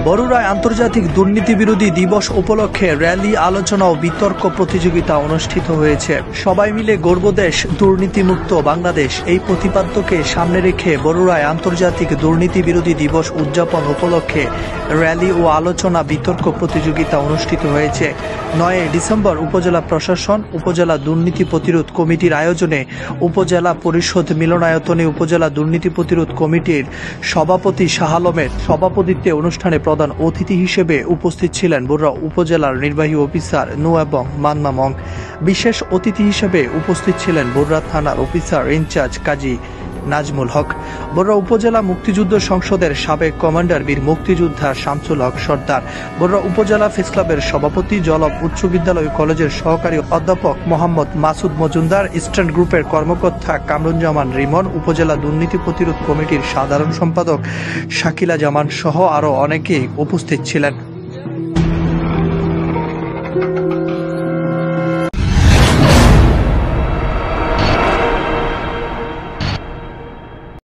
বরুড়ায় আন্তর্জাতিক দুর্নীতি বিরোধী দিবস উপলক্ষে র্যালি, আলোচনা ও বিতর্ক প্রতিযোগিতা অনুষ্ঠিত হয়েছে। সবাই মিলে গর্ব দেশ, দুর্নীতিমুক্ত বাংলাদেশ এই প্রতিপাদ্যকে সামনে রেখে বরুড়ায় আন্তর্জাতিক দুর্নীতি বিরোধী দিবস উদযাপন উপলক্ষে র্যালি ও আলোচনা বিতর্ক প্রতিযোগিতা অনুষ্ঠিত হয়েছে। 9 ডিসেম্বর উপজেলা প্রশাসন, উপজেলা দুর্নীতি প্রতিরোধ কমিটির আয়োজনে উপজেলা পরিষদ মিলনায়তনে উপজেলা দুর্নীতি প্রতিরোধ কমিটির সভাপতি শাহ আলমের সভাপতিত্বে অনুষ্ঠানে প্রধান অতিথি হিসেবে উপস্থিত ছিলেন বরুড়া উপজেলার নির্বাহী অফিসার নু এবং মান্না মং। বিশেষ অতিথি হিসেবে উপস্থিত ছিলেন বরুড়া থানার অফিসার ইনচার্জ কাজী নাজমুল হক, বরুড়া উপজেলা মুক্তিযুদ্ধ সংসদের সাবেক কমান্ডার বীর মুক্তিযোদ্ধা শামসুল হক সর্দার, বরুড়া উপজেলা প্রেসক্লাবের সভাপতি, জলপ উচ্চ বিদ্যালয় কলেজের সহকারী অধ্যাপক মোহাম্মদ মাসুদ মজুমদার, ইস্টার্ন গ্রুপের কর্মকর্তা কামরুজ্জামান রিমন, উপজেলা দুর্নীতি প্রতিরোধ কমিটির সাধারণ সম্পাদক শাকিলা জামান সহ আরও অনেকেই উপস্থিত ছিলেন।